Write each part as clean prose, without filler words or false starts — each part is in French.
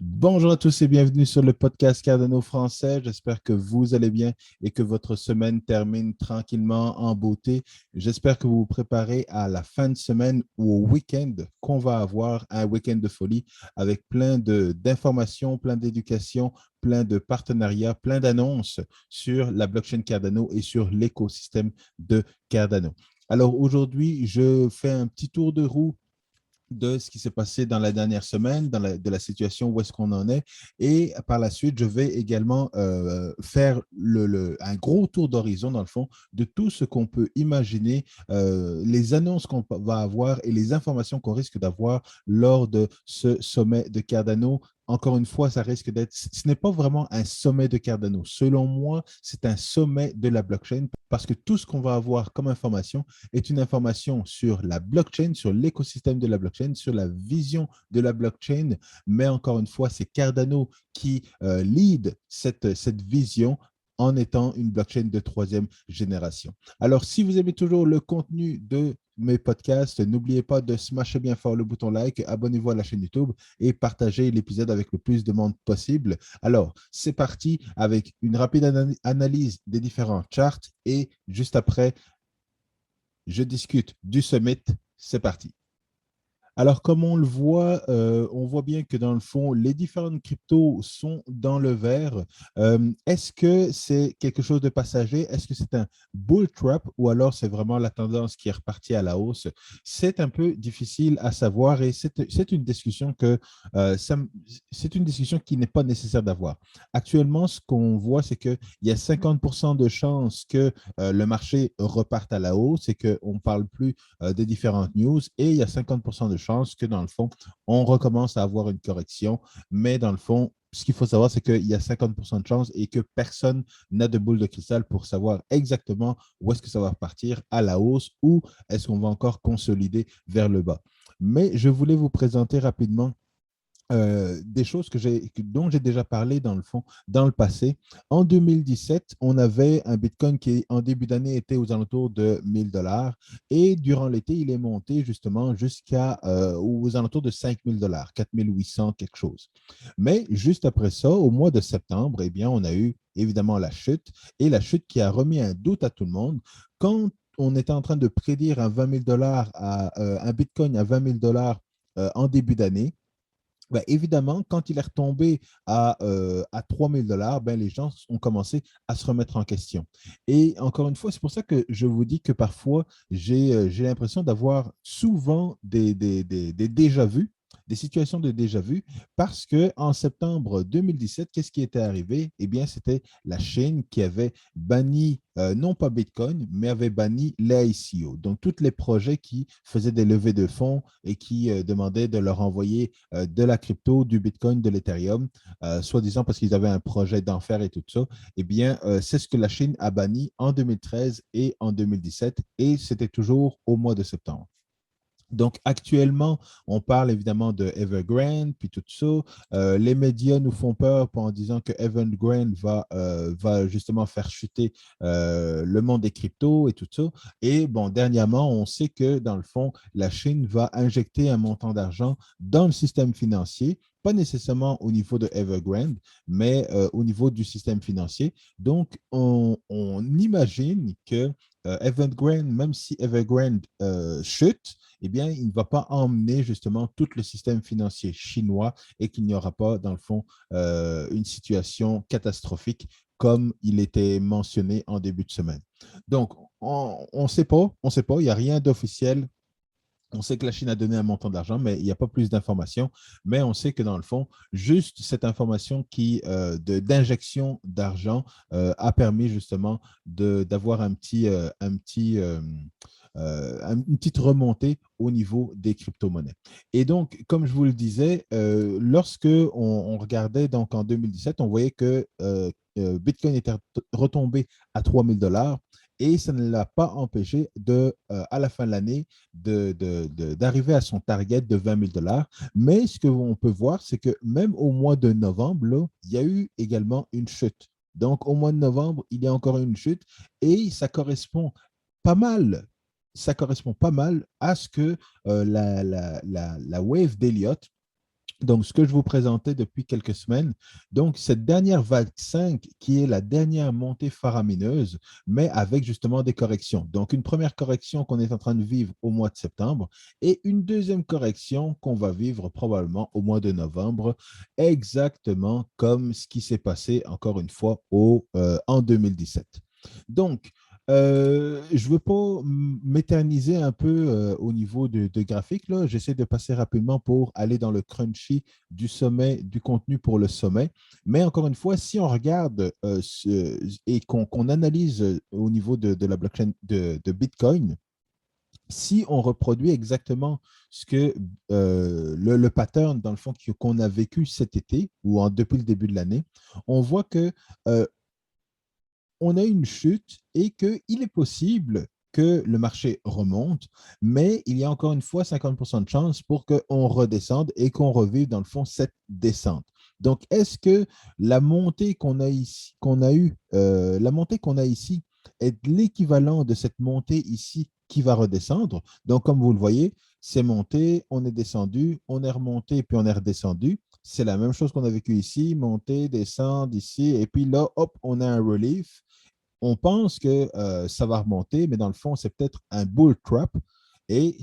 Bonjour à tous et bienvenue sur le podcast Cardano français. J'espère que vous allez bien et que votre semaine termine tranquillement en beauté. J'espère que vous vous préparez à la fin de semaine ou au week-end qu'on va avoir, un week-end de folie avec plein d'informations, plein d'éducation, plein de partenariats, plein d'annonces sur la blockchain Cardano et sur l'écosystème de Cardano. Alors aujourd'hui, je fais un petit tour de roue de ce qui s'est passé dans la dernière semaine, de la situation où est-ce qu'on en est. Et par la suite, je vais également faire un gros tour d'horizon, dans le fond, de tout ce qu'on peut imaginer, les annonces qu'on va avoir et les informations qu'on risque d'avoir lors de ce sommet de Cardano. Encore une fois, ça risque d'être, ce n'est pas vraiment un sommet de Cardano. Selon moi, c'est un sommet de la blockchain parce que tout ce qu'on va avoir comme information est une information sur la blockchain, sur l'écosystème de la blockchain, sur la vision de la blockchain. Mais encore une fois, c'est Cardano qui lead cette vision en étant une blockchain de troisième génération. Alors, si vous aimez toujours le contenu de mes podcasts, n'oubliez pas de smasher bien fort le bouton like, abonnez-vous à la chaîne YouTube et partagez l'épisode avec le plus de monde possible. Alors, c'est parti avec une rapide analyse des différents charts et juste après, je discute du summit. C'est parti. Alors, comme on voit bien que dans le fond, les différentes cryptos sont dans le vert. Est-ce que c'est quelque chose de passager? Est-ce que c'est un bull trap ou alors c'est vraiment la tendance qui est repartie à la hausse? C'est un peu difficile à savoir et c'est une discussion c'est une discussion qui n'est pas nécessaire d'avoir. Actuellement, ce qu'on voit, c'est qu'il y a 50% de chances que le marché reparte à la hausse et qu'on ne parle plus des différentes news et il y a 50% de chances que dans le fond, on recommence à avoir une correction. Mais dans le fond, ce qu'il faut savoir, c'est qu'il y a 50% de chances et que personne n'a de boule de cristal pour savoir exactement où est-ce que ça va repartir à la hausse ou est-ce qu'on va encore consolider vers le bas. Mais je voulais vous présenter rapidement des choses dont j'ai déjà parlé dans le fond, dans le passé. En 2017, on avait un Bitcoin qui, en début d'année, était aux alentours de 1000 $ et durant l'été, il est monté justement aux alentours de 5000 $, 4800 quelque chose. Mais juste après ça, au mois de septembre, eh bien, on a eu évidemment la chute et la chute qui a remis un doute à tout le monde. Quand on était en train de prédire un Bitcoin à 20 000 $ en début d'année, ben, évidemment, quand il est retombé à 3000 $, ben, les gens ont commencé à se remettre en question. Et encore une fois, c'est pour ça que je vous dis que parfois, j'ai l'impression d'avoir souvent des déjà-vus, des situations de déjà-vu, parce qu'en septembre 2017, qu'est-ce qui était arrivé? Eh bien, c'était la Chine qui avait banni, non pas Bitcoin, mais avait banni les ICO. Donc, tous les projets qui faisaient des levées de fonds et qui demandaient de leur envoyer de la crypto, du Bitcoin, de l'Ethereum, soi-disant parce qu'ils avaient un projet d'enfer et tout ça, eh bien, c'est ce que la Chine a banni en 2013 et en 2017, et c'était toujours au mois de septembre. Donc, actuellement, on parle évidemment de Evergrande, puis tout ça. Les médias nous font peur en disant que Evergrande va justement faire chuter le monde des cryptos et tout ça. Et bon, dernièrement, on sait que dans le fond, la Chine va injecter un montant d'argent dans le système financier, pas nécessairement au niveau de Evergrande, mais au niveau du système financier. Donc, on imagine que Evergrande, même si Evergrande chute, eh bien, il ne va pas emmener justement tout le système financier chinois et qu'il n'y aura pas, dans le fond, une situation catastrophique comme il était mentionné en début de semaine. Donc, on ne sait pas, il n'y a rien d'officiel. On sait que la Chine a donné un montant d'argent, mais il n'y a pas plus d'informations. Mais on sait que dans le fond, juste cette information d'injection d'argent a permis justement d'avoir une petite remontée au niveau des crypto-monnaies. Et donc, comme je vous le disais, lorsque on regardait donc en 2017, on voyait que Bitcoin était retombé à 3000 $ et ça ne l'a pas empêché à la fin de l'année d'arriver à son target de 20 000 $. Mais ce qu'on peut voir, c'est que même au mois de novembre, là, il y a eu également une chute. Donc, au mois de novembre, il y a encore une chute et pas mal ça correspond pas mal à ce que la wave d'Elliott Donc, ce que je vous présentais depuis quelques semaines, donc cette dernière vague 5 qui est la dernière montée faramineuse, mais avec justement des corrections. Donc, une première correction qu'on est en train de vivre au mois de septembre et une deuxième correction qu'on va vivre probablement au mois de novembre, exactement comme ce qui s'est passé encore une fois en 2017. Donc, je ne veux pas m'éterniser un peu au niveau de graphique, là. J'essaie de passer rapidement pour aller dans le crunchy du sommet, du contenu pour le sommet. Mais encore une fois, si on regarde et qu'on analyse au niveau de la blockchain de Bitcoin, si on reproduit exactement ce que le pattern, dans le fond, qu'on a vécu cet été ou depuis le début de l'année, on voit que euh, on a une chute et qu'il est possible que le marché remonte, mais il y a encore une fois 50% de chance pour qu'on redescende et qu'on revive dans le fond cette descente. Donc, est-ce que la montée qu'on a ici, la montée qu'on a ici est l'équivalent de cette montée ici qui va redescendre? Donc, comme vous le voyez, c'est monté, on est descendu, on est remonté, puis on est redescendu. C'est la même chose qu'on a vécu ici, monter, descendre ici, et puis là, hop, on a un relief. On pense que ça va remonter, mais dans le fond, c'est peut-être un bull trap et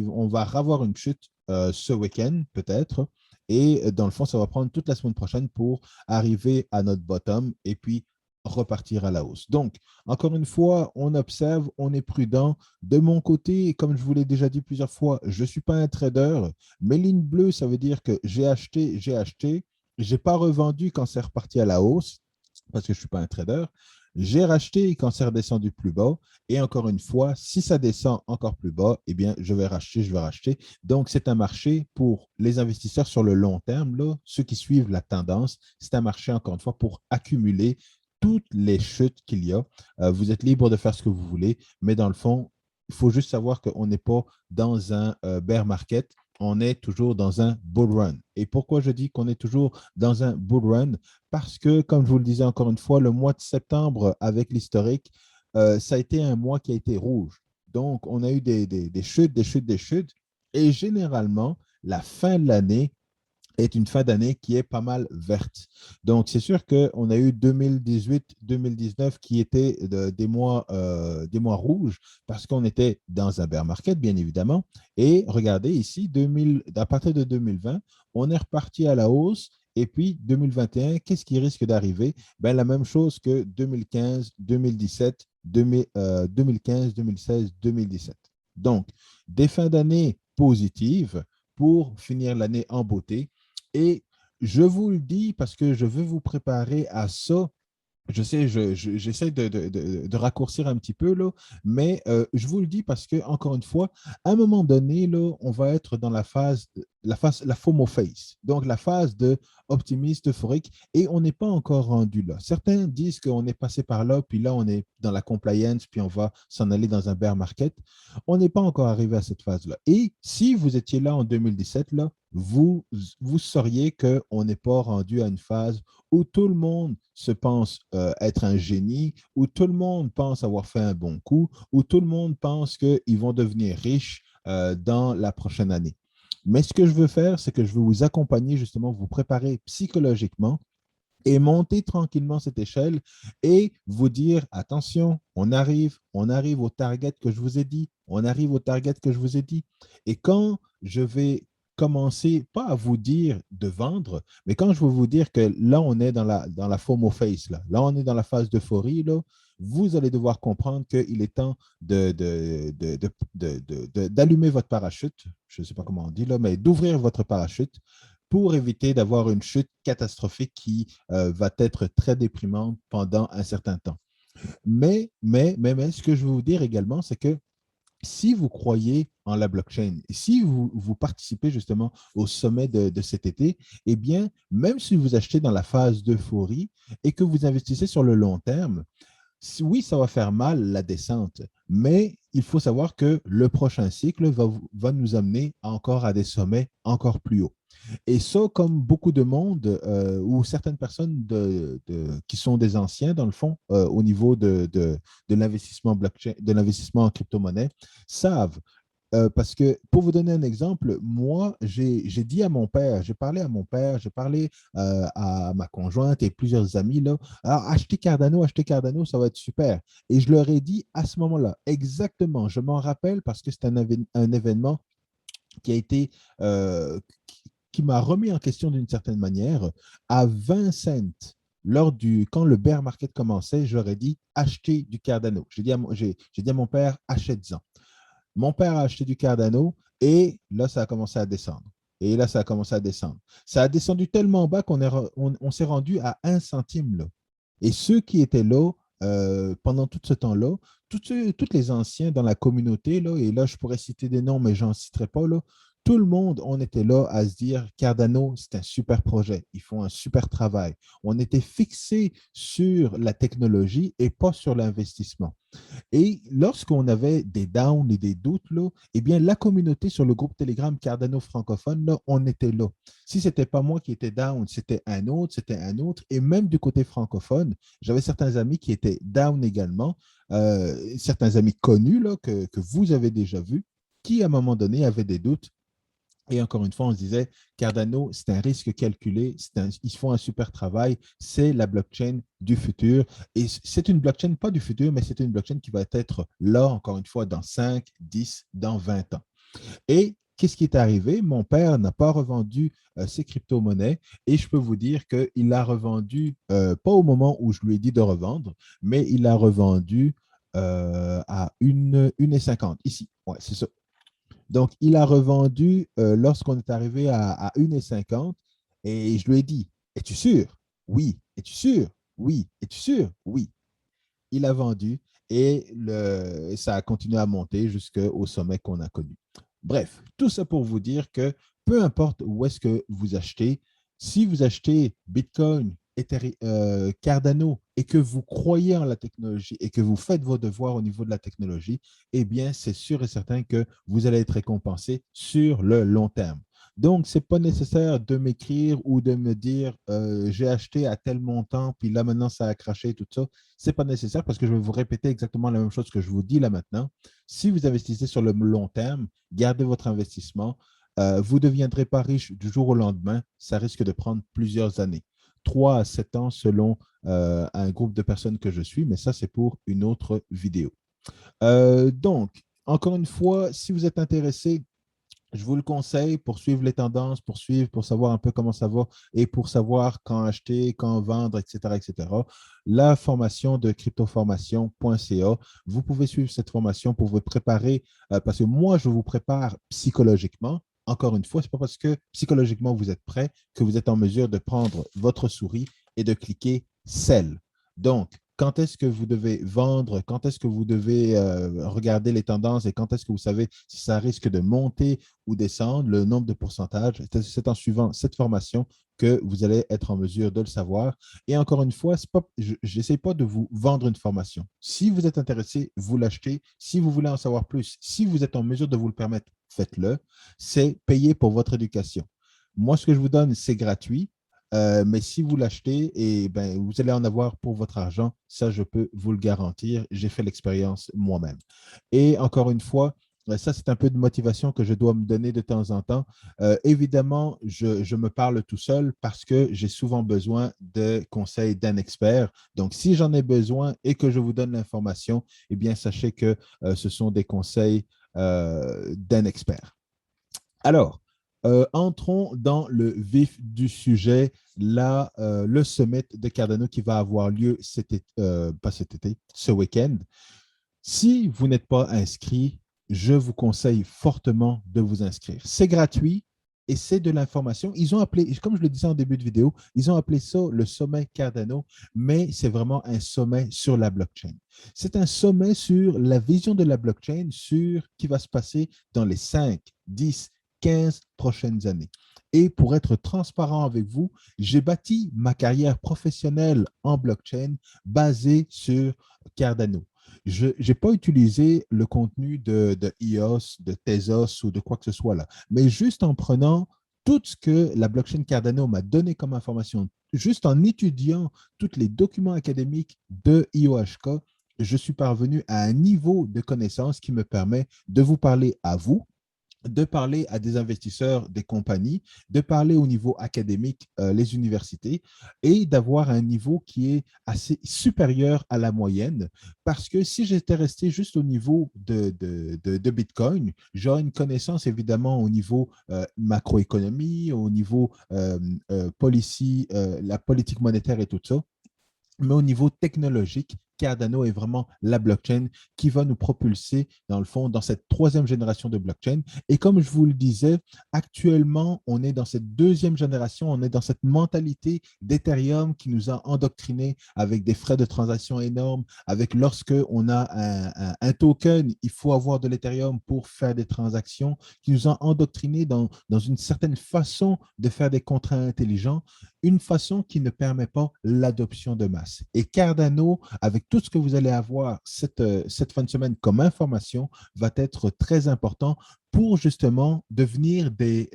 on va avoir une chute ce week-end, peut-être. Et dans le fond, ça va prendre toute la semaine prochaine pour arriver à notre bottom et puis repartir à la hausse. Donc, encore une fois, on observe, on est prudent. De mon côté, comme je vous l'ai déjà dit plusieurs fois, je ne suis pas un trader. Mes lignes bleues, ça veut dire que j'ai acheté, j'ai acheté. Je n'ai pas revendu quand c'est reparti à la hausse parce que je ne suis pas un trader. J'ai racheté quand c'est redescendu plus bas. Et encore une fois, si ça descend encore plus bas, eh bien, je vais racheter, je vais racheter. Donc, c'est un marché pour les investisseurs sur le long terme, là, ceux qui suivent la tendance. C'est un marché, encore une fois, pour accumuler toutes les chutes qu'il y a. Vous êtes libre de faire ce que vous voulez, mais dans le fond, il faut juste savoir qu'on n'est pas dans un bear market, on est toujours dans un bull run. Et pourquoi je dis qu'on est toujours dans un bull run? Parce que, comme je vous le disais encore une fois, le mois de septembre, avec l'historique, ça a été un mois qui a été rouge. Donc, on a eu des chutes, des chutes, des chutes. Et généralement, la fin de l'année est une fin d'année qui est pas mal verte. Donc, c'est sûr qu'on a eu 2018-2019 qui étaient des mois rouges parce qu'on était dans un bear market, bien évidemment. Et regardez ici, à partir de 2020, on est reparti à la hausse. Et puis, 2021, qu'est-ce qui risque d'arriver? Ben, la même chose que 2015, 2017, 2015, 2016, 2017. Donc, des fins d'année positives pour finir l'année en beauté. Et je vous le dis parce que je veux vous préparer à ça. Je sais, j'essaie de raccourcir un petit peu, là, mais je vous le dis parce que, encore une fois, à un moment donné, là, on va être dans la FOMO phase, donc la phase de optimiste euphorique, et on n'est pas encore rendu là. Certains disent qu'on est passé par là, puis là, on est dans la compliance, puis on va s'en aller dans un bear market. On n'est pas encore arrivé à cette phase-là. Et si vous étiez là en 2017, là, vous sauriez qu'on n'est pas rendu à une phase où tout le monde se pense être un génie, où tout le monde pense avoir fait un bon coup, où tout le monde pense qu'ils vont devenir riches dans la prochaine année. Mais ce que je veux faire, c'est que je veux vous accompagner, justement, vous préparer psychologiquement et monter tranquillement cette échelle et vous dire, attention, on arrive au target que je vous ai dit, on arrive au target que je vous ai dit. Et quand je vais commencer, pas à vous dire de vendre, mais quand je vais vous dire que là, on est dans la FOMO phase, là on est dans la phase d'euphorie, là, vous allez devoir comprendre qu'il est temps d'allumer votre parachute, je ne sais pas comment on dit là, mais d'ouvrir votre parachute pour éviter d'avoir une chute catastrophique qui va être très déprimante pendant un certain temps. Mais, ce que je veux vous dire également, c'est que si vous croyez en la blockchain, si vous participez justement au sommet de cet été, eh bien, même si vous achetez dans la phase d'euphorie et que vous investissez sur le long terme, oui, ça va faire mal la descente, mais il faut savoir que le prochain cycle va nous amener encore à des sommets encore plus hauts. Et ça, comme beaucoup de monde ou certaines personnes qui sont des anciens, dans le fond, au niveau de l'investissement blockchain, de l'investissement en crypto-monnaie, savent. Parce que, pour vous donner un exemple, moi, j'ai dit à mon père, j'ai parlé à mon père, j'ai parlé à ma conjointe et plusieurs amis, là, alors, achetez Cardano, ça va être super. Et je leur ai dit à ce moment-là, exactement, je m'en rappelle parce que c'est un événement qui a été, qui m'a remis en question d'une certaine manière. À 20 cents, quand le bear market commençait, j'aurais dit achetez du Cardano. J'ai dit à mon père, achète-en. Mon père a acheté du Cardano et là, ça a commencé à descendre. Et là, ça a commencé à descendre. Ça a descendu tellement bas on s'est rendu à 1 centime là. Et ceux qui étaient là pendant tout ce temps-là, tous les anciens dans la communauté, là, et là, je pourrais citer des noms, mais je n'en citerai pas, là, tout le monde, on était là à se dire Cardano, c'est un super projet. Ils font un super travail. On était fixé sur la technologie et pas sur l'investissement. Et lorsqu'on avait des downs et des doutes, là, eh bien, la communauté sur le groupe Telegram Cardano francophone, là, on était là. Si ce n'était pas moi qui étais down, c'était un autre, c'était un autre. Et même du côté francophone, j'avais certains amis qui étaient down également, certains amis connus là, que vous avez déjà vus, qui à un moment donné avaient des doutes. Et encore une fois, on se disait, Cardano, c'est un risque calculé, ils font un super travail, c'est la blockchain du futur. Et c'est une blockchain, pas du futur, mais c'est une blockchain qui va être là, encore une fois, dans 5, 10, dans 20 ans. Et qu'est-ce qui est arrivé? Mon père n'a pas revendu ses crypto-monnaies et je peux vous dire qu'il l'a revendu, pas au moment où je lui ai dit de revendre, mais il l'a revendu à 1,50 ici. Ouais, c'est ça. Donc, il a revendu lorsqu'on est arrivé à 1,50 et je lui ai dit, es-tu sûr? Oui. Es-tu sûr? Oui. Es-tu sûr? Oui. Il a vendu et ça a continué à monter jusqu'au sommet qu'on a connu. Bref, tout ça pour vous dire que peu importe où est-ce que vous achetez, si vous achetez Bitcoin, Cardano et que vous croyez en la technologie et que vous faites vos devoirs au niveau de la technologie, eh bien, c'est sûr et certain que vous allez être récompensé sur le long terme. Donc, ce n'est pas nécessaire de m'écrire ou de me dire j'ai acheté à tel montant, puis là maintenant ça a craché, tout ça. Ce n'est pas nécessaire parce que je vais vous répéter exactement la même chose que je vous dis là maintenant. Si vous investissez sur le long terme, gardez votre investissement. Vous ne deviendrez pas riche du jour au lendemain. Ça risque de prendre plusieurs années. 3 à 7 ans selon un groupe de personnes que je suis, mais ça, c'est pour une autre vidéo. Donc, encore une fois, si vous êtes intéressé, je vous le conseille pour suivre les tendances, pour savoir un peu comment ça va et pour savoir quand acheter, quand vendre, etc., etc. La formation de cryptoformation.ca. Vous pouvez suivre cette formation pour vous préparer, parce que moi, je vous prépare psychologiquement. Encore une fois, ce n'est pas parce que psychologiquement vous êtes prêt que vous êtes en mesure de prendre votre souris et de cliquer Sell. Donc, quand est-ce que vous devez vendre, quand est-ce que vous devez regarder les tendances et quand est-ce que vous savez si ça risque de monter ou descendre, le nombre de pourcentages. C'est en suivant cette formation que vous allez être en mesure de le savoir. Et encore une fois, je n'essaie pas de vous vendre une formation. Si vous êtes intéressé, vous l'achetez. Si vous voulez en savoir plus, si vous êtes en mesure de vous le permettre, faites-le. C'est payer pour votre éducation. Moi, ce que je vous donne, c'est gratuit. Mais si vous l'achetez, et ben, vous allez en avoir pour votre argent. Ça, je peux vous le garantir. J'ai fait l'expérience moi-même. Et encore une fois, ça, c'est un peu de motivation que je dois me donner de temps en temps. Évidemment, je me parle tout seul parce que j'ai souvent besoin de conseils d'un expert. Donc, si j'en ai besoin et que je vous donne l'information, eh bien, sachez que ce sont des conseils d'un expert. Alors, entrons dans le vif du sujet. Là, le summit de Cardano qui va avoir lieu pas cet été, ce week-end. Si vous n'êtes pas inscrit, je vous conseille fortement de vous inscrire. C'est gratuit et c'est de l'information. Ils ont appelé, comme je le disais en début de vidéo, ils ont appelé ça le sommet Cardano, mais c'est vraiment un sommet sur la blockchain. C'est un sommet sur la vision de la blockchain, sur qui va se passer dans les 5, 10, 15 prochaines années. Et pour être transparent avec vous, j'ai bâti ma carrière professionnelle en blockchain basée sur Cardano. Je n'ai pas utilisé le contenu de EOS, de Tezos ou de quoi que ce soit là, mais juste en prenant tout ce que la blockchain Cardano m'a donné comme information, juste en étudiant tous les documents académiques de IOHK, je suis parvenu à un niveau de connaissance qui me permet de vous parler à vous, de parler à des investisseurs, des compagnies, de parler au niveau académique, les universités, et d'avoir un niveau qui est assez supérieur à la moyenne. Parce que si j'étais resté juste au niveau de Bitcoin, j'aurais une connaissance évidemment au niveau macroéconomie, au niveau policy, la politique monétaire et tout ça. Mais au niveau technologique, Cardano est vraiment la blockchain qui va nous propulser, dans le fond, dans cette troisième génération de blockchain. Et comme je vous le disais, actuellement, on est dans cette deuxième génération, on est dans cette mentalité d'Ethereum qui nous a endoctrinés avec des frais de transaction énormes, avec lorsque on a un token, il faut avoir de l'Ethereum pour faire des transactions, qui nous a endoctrinés dans une certaine façon de faire des contrats intelligents, une façon qui ne permet pas l'adoption de masse. Et Cardano, avec tout ce que vous allez avoir cette fin de semaine comme information, va être très important pour justement devenir des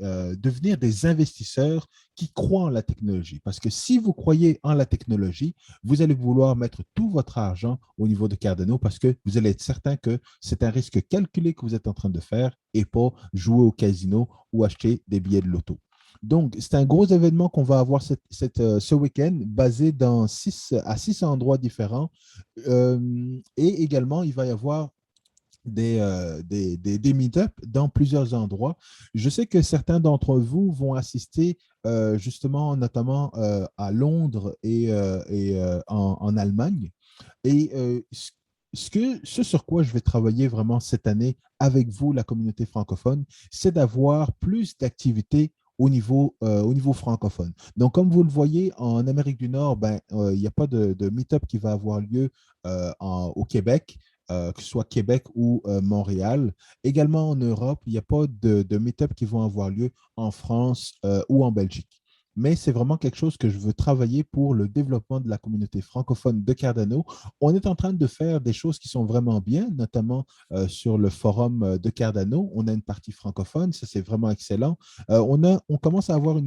investisseurs qui croient en la technologie. Parce que si vous croyez en la technologie, vous allez vouloir mettre tout votre argent au niveau de Cardano parce que vous allez être certain que c'est un risque calculé que vous êtes en train de faire et pas jouer au casino ou acheter des billets de loto. Donc, c'est un gros événement qu'on va avoir ce week-end, basé à 6 endroits différents. Et également, il va y avoir des meet-ups dans plusieurs endroits. Je sais que certains d'entre vous vont assister justement, notamment à Londres et en Allemagne. Et ce sur quoi je vais travailler vraiment cette année avec vous, la communauté francophone, c'est d'avoir plus d'activités au niveau francophone. Donc, comme vous le voyez, en Amérique du Nord, ben, il n'y a pas de meet-up qui va avoir lieu au Québec, que ce soit Québec ou Montréal. Également en Europe, il n'y a pas de meet-up qui vont avoir lieu en France ou en Belgique. Mais c'est vraiment quelque chose que je veux travailler pour le développement de la communauté francophone de Cardano. On est en train de faire des choses qui sont vraiment bien, notamment sur le forum de Cardano. On a une partie francophone, ça c'est vraiment excellent. On commence à avoir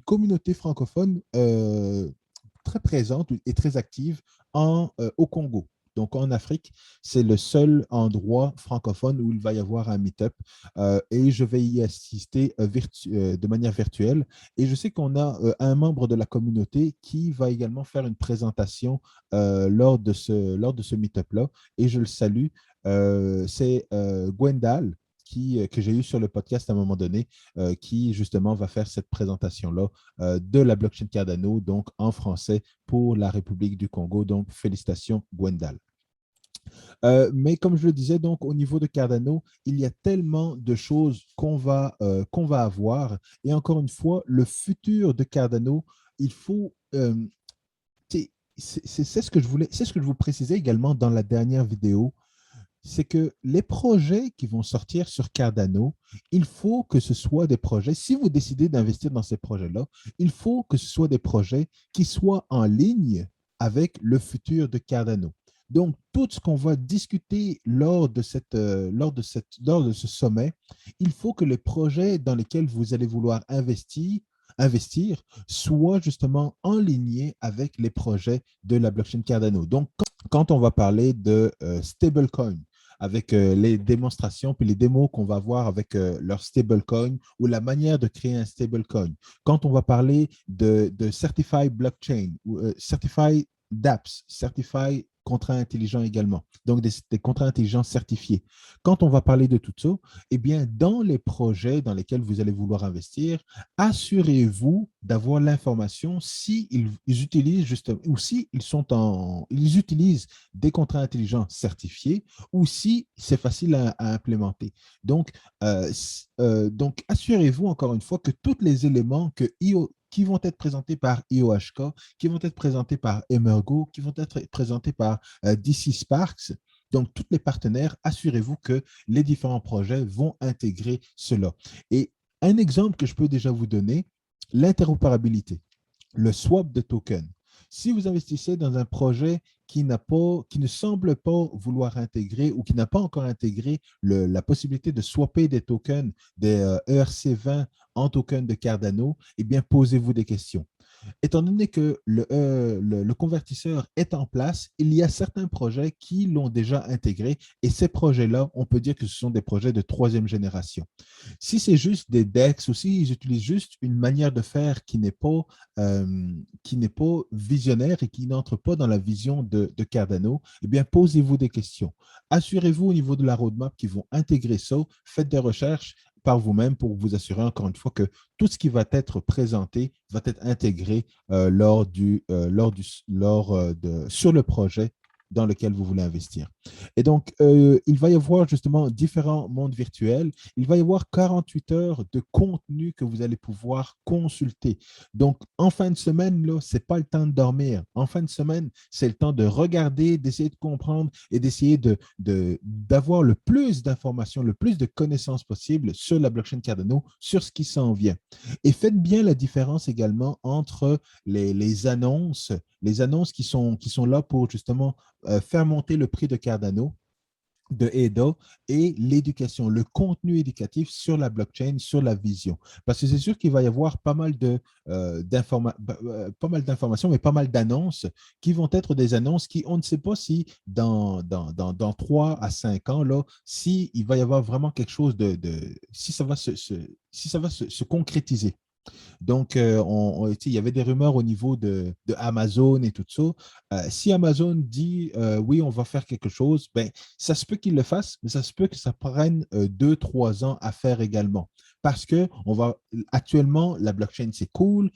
communauté francophone très présente et très active au Congo. Donc, en Afrique, c'est le seul endroit francophone où il va y avoir un meet-up et je vais y assister de manière virtuelle. Et je sais qu'on a un membre de la communauté qui va également faire une présentation lors de ce meet-up-là et je le salue. C'est Gwendal que j'ai eu sur le podcast à un moment donné, qui justement va faire cette présentation-là de la blockchain Cardano, donc en français pour la République du Congo. Donc, félicitations, Gwendal. Mais comme je le disais, donc au niveau de Cardano, il y a tellement de choses qu'on va avoir. Et encore une fois, le futur de Cardano, il faut, c'est ce que je voulais, c'est ce que je vous précisais également dans la dernière vidéo, c'est que les projets qui vont sortir sur Cardano, il faut que ce soit des projets, si vous décidez d'investir dans ces projets-là, il faut que ce soit des projets qui soient en ligne avec le futur de Cardano. Donc, tout ce qu'on va discuter lors de ce sommet, il faut que les projets dans lesquels vous allez vouloir investir soient justement en ligne avec les projets de la blockchain Cardano. Donc, quand on va parler de stablecoin, avec les démonstrations puis les démos qu'on va voir avec leur stablecoin ou la manière de créer un stablecoin. Quand on va parler de Certified Blockchain ou Certified dApps, Certified contrats intelligents également, donc des contrats intelligents certifiés. Quand on va parler de tout ça, eh bien, dans les projets dans lesquels vous allez vouloir investir, assurez-vous d'avoir l'information si ils utilisent justement ou si ils utilisent des contrats intelligents certifiés ou si c'est facile à implémenter. Donc, assurez-vous encore une fois que tous les éléments qui vont être présentés par IOHK, qui vont être présentés par Emergo, qui vont être présentés par DC Sparks, donc tous les partenaires, assurez-vous que les différents projets vont intégrer cela. Et un exemple que je peux déjà vous donner, l'interopérabilité, le swap de tokens. Si vous investissez dans un projet qui ne semble pas vouloir intégrer ou qui n'a pas encore intégré la possibilité de swapper des tokens, des ERC20 en tokens de Cardano, eh bien, posez-vous des questions. Étant donné que le convertisseur est en place, il y a certains projets qui l'ont déjà intégré et ces projets-là, on peut dire que ce sont des projets de troisième génération. Si c'est juste des DEX ou s'ils utilisent juste une manière de faire qui n'est pas visionnaire et qui n'entre pas dans la vision de Cardano, eh bien, posez-vous des questions. Assurez-vous au niveau de la roadmap qu'ils vont intégrer ça, faites des recherches par vous-même pour vous assurer encore une fois que tout ce qui va être présenté va être intégré sur le projet dans lequel vous voulez investir. Et donc, il va y avoir justement différents mondes virtuels. Il va y avoir 48 heures de contenu que vous allez pouvoir consulter. Donc, en fin de semaine, là, ce n'est pas le temps de dormir. En fin de semaine, c'est le temps de regarder, d'essayer de comprendre et d'essayer d'avoir le plus d'informations, le plus de connaissances possible sur la blockchain Cardano, sur ce qui s'en vient. Et faites bien la différence également entre les annonces qui sont là pour justement faire monter le prix de Cardano de EDA et l'éducation, le contenu éducatif sur la blockchain, sur la vision. Parce que c'est sûr qu'il va y avoir pas mal d'informations, mais pas mal d'annonces qui vont être des annonces qui, on ne sait pas si dans 3 à 5 ans, là, si il va y avoir vraiment quelque chose si ça va si ça va se concrétiser. Donc, il y avait des rumeurs au niveau de Amazon et tout ça. Si Amazon dit oui, on va faire quelque chose, ben, ça se peut qu'il le fasse, mais ça se peut que ça prenne 2, 3 ans à faire également. Parce que actuellement, la blockchain, c'est cool.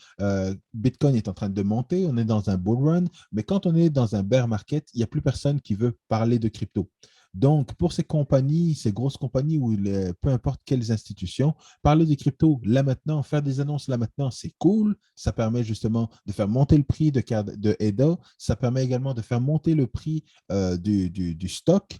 Bitcoin est en train de monter. On est dans un bull run. Mais quand on est dans un bear market, il n'y a plus personne qui veut parler de crypto. Donc, pour ces compagnies, ces grosses compagnies ou peu importe quelles institutions, parler des cryptos là maintenant, faire des annonces là maintenant, c'est cool. Ça permet justement de faire monter le prix de EDA. Ça permet également de faire monter le prix du stock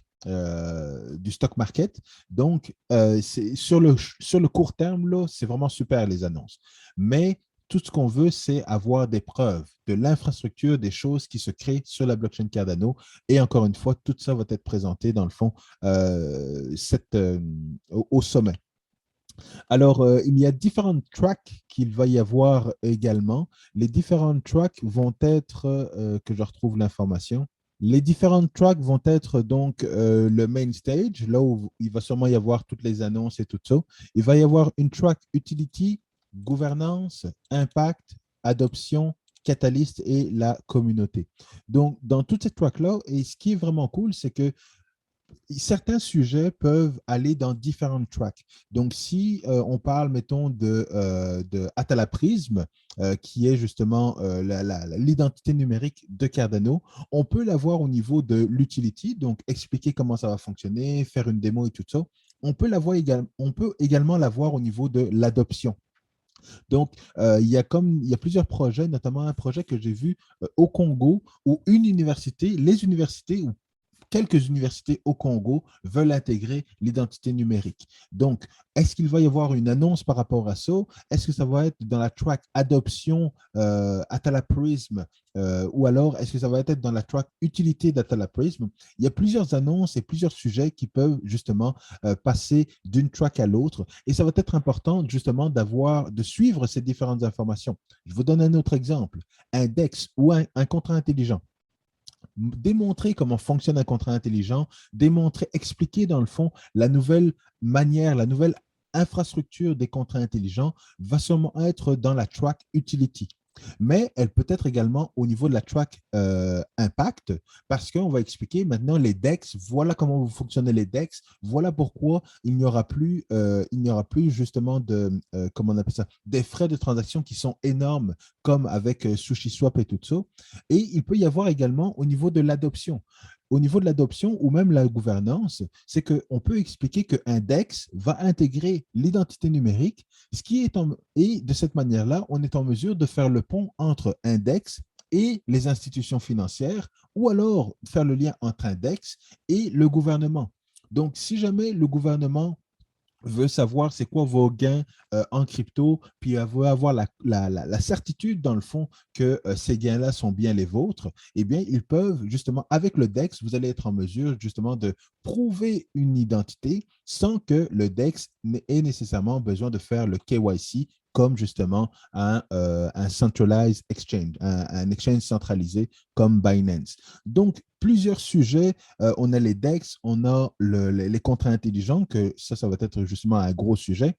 market. Donc, sur le court terme, là, c'est vraiment super les annonces. Mais tout ce qu'on veut, c'est avoir des preuves de l'infrastructure, des choses qui se créent sur la blockchain Cardano. Et encore une fois, tout ça va être présenté dans le fond au sommet. Alors, il y a différentes tracks qu'il va y avoir également. Les différentes tracks vont être, que je retrouve l'information. Les différentes tracks vont être donc le main stage, là où il va sûrement y avoir toutes les annonces et tout ça. Il va y avoir une track utility, gouvernance, impact, adoption, catalyst et la communauté. Donc, dans toutes ces tracks-là, et ce qui est vraiment cool, c'est que certains sujets peuvent aller dans différentes tracks. Donc, si on parle, mettons, de Atalaprisme, qui est justement l'identité numérique de Cardano, on peut l'avoir au niveau de l'utility, donc expliquer comment ça va fonctionner, faire une démo et tout ça. On peut également l'avoir au niveau de l'adoption. Donc, il y a plusieurs projets, notamment un projet que j'ai vu au Congo où les universités ou quelques universités au Congo veulent intégrer l'identité numérique. Donc, est-ce qu'il va y avoir une annonce par rapport à ça? Est-ce que ça va être dans la track adoption Atala Prism ou alors est-ce que ça va être dans la track utilité d'Atala Prism? Il y a plusieurs annonces et plusieurs sujets qui peuvent justement passer d'une track à l'autre et ça va être important justement de suivre ces différentes informations. Je vous donne un autre exemple. Un DEX ou un contrat intelligent, démontrer comment fonctionne un contrat intelligent, expliquer dans le fond la nouvelle manière, la nouvelle infrastructure des contrats intelligents va sûrement être dans la track utility. Mais elle peut être également au niveau de la track impact parce qu'on va expliquer maintenant les DEX, voilà comment vous fonctionnez les DEX, voilà pourquoi il n'y aura plus justement comment on appelle ça, des frais de transaction qui sont énormes comme avec SushiSwap et tout ça. Et il peut y avoir également au niveau de l'adoption. Au niveau de l'adoption ou même la gouvernance, c'est qu'on peut expliquer qu'un DEX va intégrer l'identité numérique, et de cette manière-là, on est en mesure de faire le pont entre un DEX et les institutions financières, ou alors faire le lien entre un DEX et le gouvernement. Donc, si jamais le gouvernement veut savoir c'est quoi vos gains en crypto, puis veut avoir la certitude dans le fond que ces gains-là sont bien les vôtres, eh bien, ils peuvent justement, avec le DEX, vous allez être en mesure justement de prouver une identité sans que le DEX ait nécessairement besoin de faire le KYC comme justement un centralized exchange, un exchange centralisé comme Binance. Donc, plusieurs sujets. On a les DEX, on a les contrats intelligents, que ça va être justement un gros sujet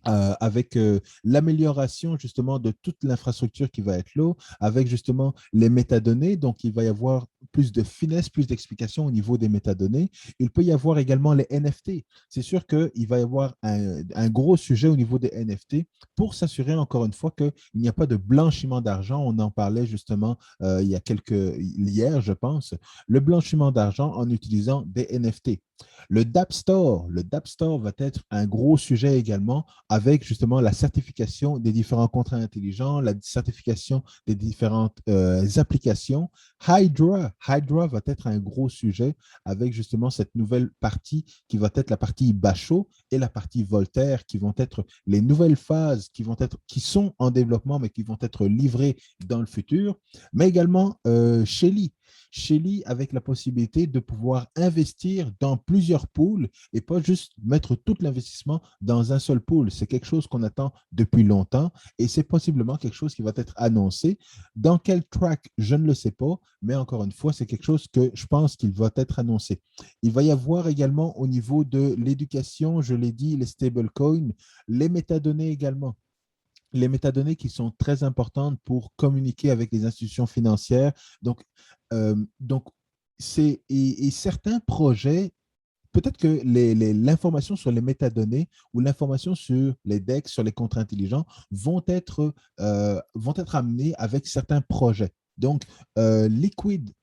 avec l'amélioration justement de toute l'infrastructure qui va être là, avec justement les métadonnées. Donc, il va y avoir plus de finesse, plus d'explications au niveau des métadonnées. Il peut y avoir également les NFT. C'est sûr qu'il va y avoir un gros sujet au niveau des NFT pour s'assurer encore une fois qu'il n'y a pas de blanchiment d'argent. On en parlait justement hier, je pense, le blanchiment d'argent en utilisant des NFT. Le Dapp Store va être un gros sujet également avec justement la certification des différents contrats intelligents, la certification des différentes applications. Hydra va être un gros sujet avec justement cette nouvelle partie qui va être la partie Bachot et la partie Voltaire qui vont être les nouvelles phases qui sont en développement mais qui vont être livrées dans le futur, mais également Shelly avec la possibilité de pouvoir investir dans plusieurs pools et pas juste mettre tout l'investissement dans un seul pool. C'est quelque chose qu'on attend depuis longtemps et c'est possiblement quelque chose qui va être annoncé. Dans quel track, je ne le sais pas, mais encore une fois, c'est quelque chose que je pense qu'il va être annoncé. Il va y avoir également au niveau de l'éducation, je l'ai dit, les stablecoins, les métadonnées également. Les métadonnées qui sont très importantes pour communiquer avec les institutions financières. Donc et certains projets, peut-être que l'information sur les métadonnées ou l'information sur les DEX, sur les contrats intelligents, vont être amenées avec certains projets. Donc, Liquid,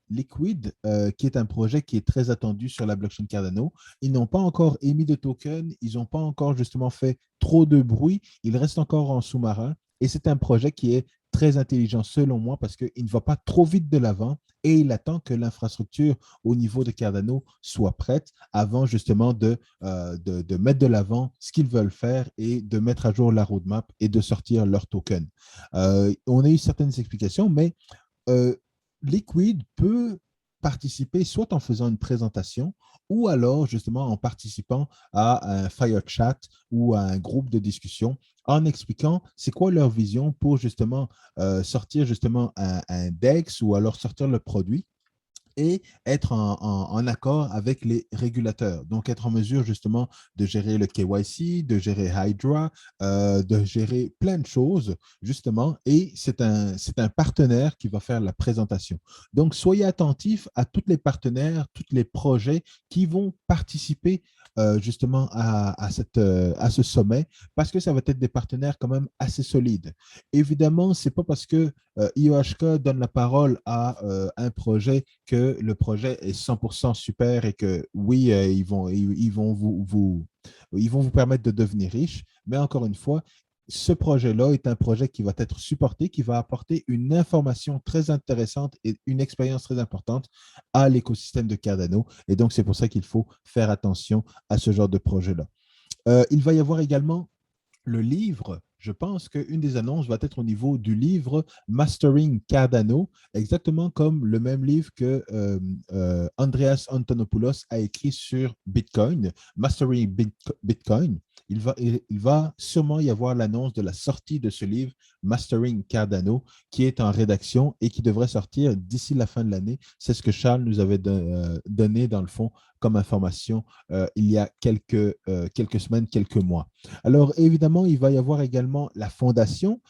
qui est un projet qui est très attendu sur la blockchain Cardano, ils n'ont pas encore émis de token, ils n'ont pas encore justement fait trop de bruit, ils restent encore en sous-marin et c'est un projet qui est très intelligent selon moi parce qu'il ne va pas trop vite de l'avant et il attend que l'infrastructure au niveau de Cardano soit prête avant justement de mettre de l'avant ce qu'ils veulent faire et de mettre à jour la roadmap et de sortir leur token. On a eu certaines explications, mais euh, Liquid peut participer soit en faisant une présentation ou alors justement en participant à un fire chat ou à un groupe de discussion en expliquant c'est quoi leur vision pour justement sortir justement un DEX ou alors sortir le produit et être en accord avec les régulateurs. Donc, être en mesure justement de gérer le KYC, de gérer Hydra, de gérer plein de choses justement. Et c'est un partenaire qui va faire la présentation. Donc, soyez attentifs à tous les partenaires, tous les projets qui vont participer justement à ce sommet parce que ça va être des partenaires quand même assez solides. Évidemment, ce n'est pas parce que IOHK donne la parole à un projet que le projet est 100% super et que oui, ils vont vous permettre de devenir riche. Mais encore une fois, ce projet-là est un projet qui va être supporté, qui va apporter une information très intéressante et une expérience très importante à l'écosystème de Cardano. Et donc, c'est pour ça qu'il faut faire attention à ce genre de projet-là. Il va y avoir également le livre, je pense qu'une des annonces va être au niveau du livre Mastering Cardano, exactement comme le même livre que Andreas Antonopoulos a écrit sur Bitcoin, Mastering Bitcoin. Il va sûrement y avoir l'annonce de la sortie de ce livre, Mastering Cardano, qui est en rédaction et qui devrait sortir d'ici la fin de l'année. C'est ce que Charles nous avait donné, dans le fond, comme information il y a quelques semaines, quelques mois. Alors, évidemment, il va y avoir également la fondation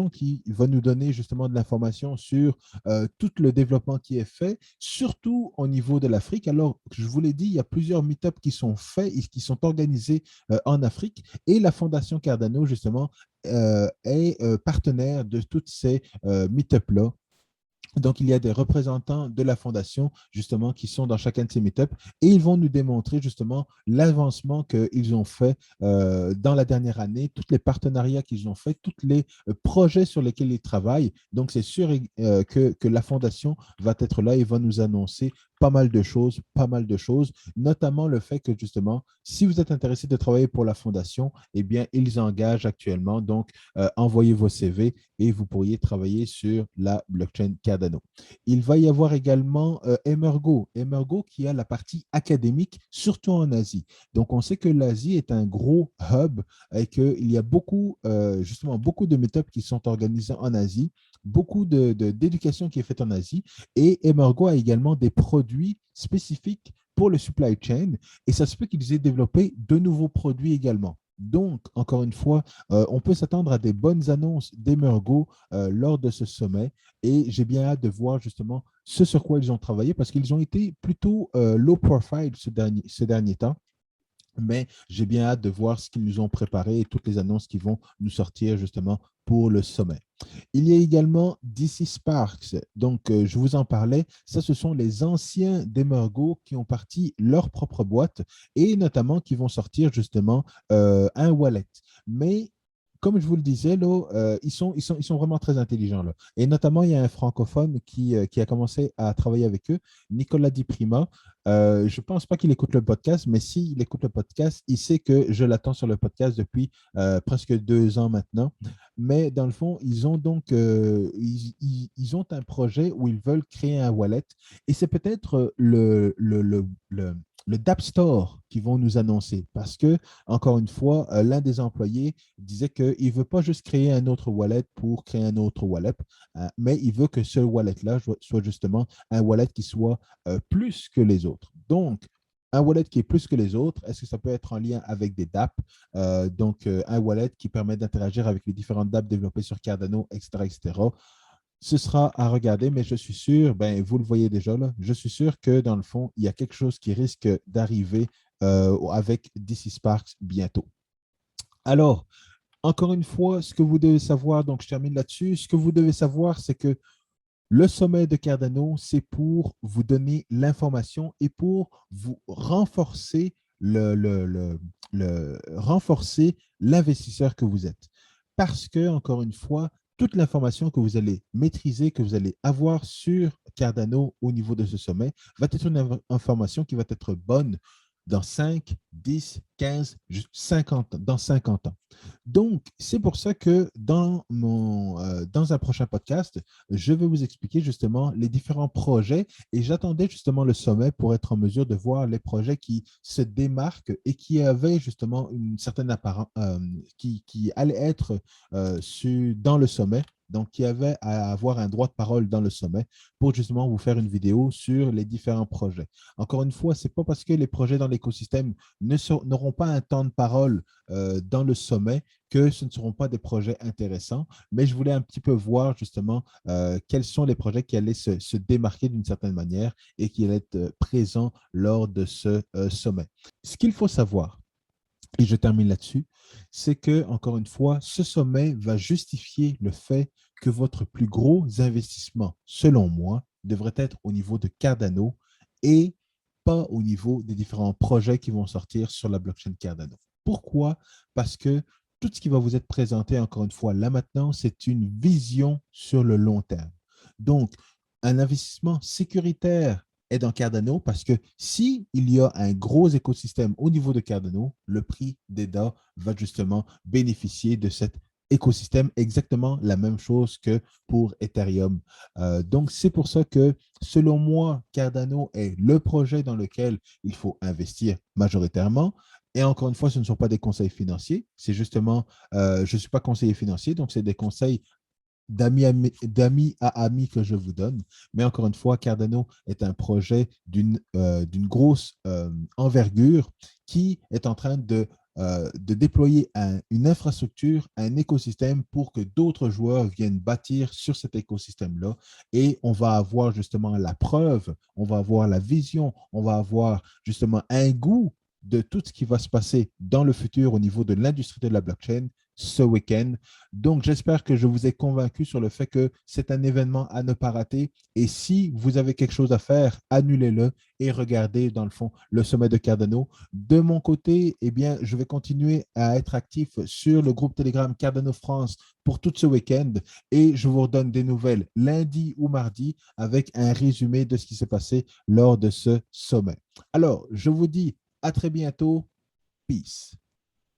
qui va nous donner justement de l'information sur tout le développement qui est fait, surtout au niveau de l'Afrique. Alors, je vous l'ai dit, il y a plusieurs meet-ups qui sont faits et qui sont organisés en Afrique et la Fondation Cardano, justement, est partenaire de toutes ces meet-ups-là. Donc, il y a des représentants de la fondation, justement, qui sont dans chacun de ces meet-ups et ils vont nous démontrer, justement, l'avancement qu'ils ont fait dans la dernière année, tous les partenariats qu'ils ont fait, tous les projets sur lesquels ils travaillent. Donc, c'est sûr que la fondation va être là et va nous annoncer pas mal de choses, notamment le fait que justement, si vous êtes intéressé de travailler pour la fondation, eh bien, ils engagent actuellement. Donc, envoyez vos CV et vous pourriez travailler sur la blockchain Cardano. Il va y avoir également Emergo. Emergo qui a la partie académique, surtout en Asie. Donc, on sait que l'Asie est un gros hub et qu'il y a justement, beaucoup de méthodes qui sont organisées en Asie, beaucoup d'éducation qui est faite en Asie. Et Emergo a également des produits spécifiques pour le supply chain et ça se peut qu'ils aient développé de nouveaux produits également. Donc, encore une fois, on peut s'attendre à des bonnes annonces d'Emergo lors de ce sommet et j'ai bien hâte de voir justement ce sur quoi ils ont travaillé parce qu'ils ont été plutôt low profile ces derniers temps. Mais j'ai bien hâte de voir ce qu'ils nous ont préparé et toutes les annonces qui vont nous sortir justement pour le sommet. Il y a également DC Sparks. Donc, je vous en parlais. Ça, ce sont les anciens d'Emergo qui ont parti leur propre boîte et notamment qui vont sortir justement un wallet. Mais comme je vous le disais, là, ils sont vraiment très intelligents. Là. Et notamment, il y a un francophone qui a commencé à travailler avec eux, Nicolas Di Prima. Je ne pense pas qu'il écoute le podcast, mais s'il écoute le podcast, il sait que je l'attends sur le podcast depuis presque 2 ans maintenant. Mais dans le fond, ils ont donc ils ont un projet où ils veulent créer un wallet et c'est peut-être le Dapp Store qu'ils vont nous annoncer parce que, encore une fois, l'un des employés disait qu'il ne veut pas juste créer un autre wallet pour créer un autre wallet, mais il veut que ce wallet-là soit justement un wallet qui soit plus que les autres. Donc, un wallet qui est plus que les autres, est-ce que ça peut être en lien avec des dApps? Un wallet qui permet d'interagir avec les différentes dApps développées sur Cardano, etc., etc. Ce sera à regarder, mais je suis sûr, ben, vous le voyez déjà là, je suis sûr que dans le fond, il y a quelque chose qui risque d'arriver avec DC Sparks bientôt. Alors, encore une fois, ce que vous devez savoir, donc je termine là-dessus, ce que vous devez savoir, c'est que le sommet de Cardano, c'est pour vous donner l'information et pour vous renforcer renforcer l'investisseur que vous êtes. Parce que, encore une fois, toute l'information que vous allez maîtriser, que vous allez avoir sur Cardano au niveau de ce sommet, va être une information qui va être bonne dans 5, 10, 15, 50, dans 50 ans. Donc, c'est pour ça que dans un prochain podcast, je vais vous expliquer justement les différents projets et j'attendais justement le sommet pour être en mesure de voir les projets qui se démarquent et qui avaient justement une certaine apparence, qui allaient être dans le sommet. Donc, qui avait à avoir un droit de parole dans le sommet pour justement vous faire une vidéo sur les différents projets. Encore une fois, ce n'est pas parce que les projets dans l'écosystème n'auront pas un temps de parole dans le sommet que ce ne seront pas des projets intéressants, mais je voulais un petit peu voir justement quels sont les projets qui allaient se démarquer d'une certaine manière et qui allaient être présents lors de ce sommet. Ce qu'il faut savoir, et je termine là-dessus, c'est que, encore une fois, ce sommet va justifier le fait que votre plus gros investissement, selon moi, devrait être au niveau de Cardano et pas au niveau des différents projets qui vont sortir sur la blockchain Cardano. Pourquoi? Parce que tout ce qui va vous être présenté, encore une fois, là maintenant, c'est une vision sur le long terme. Donc, un investissement sécuritaire est dans Cardano parce que s'il y a un gros écosystème au niveau de Cardano, le prix d'EDA va justement bénéficier de cet écosystème, exactement la même chose que pour Ethereum. Donc, c'est pour ça que, selon moi, Cardano est le projet dans lequel il faut investir majoritairement. Et encore une fois, ce ne sont pas des conseils financiers. C'est justement, je ne suis pas conseiller financier, donc c'est des conseils d'amis à amis que je vous donne. Mais encore une fois, Cardano est un projet d'une grosse envergure qui est en train de déployer une infrastructure, un écosystème pour que d'autres joueurs viennent bâtir sur cet écosystème-là. Et on va avoir justement la preuve, on va avoir la vision, on va avoir justement un goût de tout ce qui va se passer dans le futur au niveau de l'industrie de la blockchain ce week-end. Donc, j'espère que je vous ai convaincu sur le fait que c'est un événement à ne pas rater. Et si vous avez quelque chose à faire, annulez-le et regardez, dans le fond, le sommet de Cardano. De mon côté, eh bien, je vais continuer à être actif sur le groupe Telegram Cardano France pour tout ce week-end et je vous redonne des nouvelles lundi ou mardi avec un résumé de ce qui s'est passé lors de ce sommet. Alors, je vous dis à très bientôt. Peace.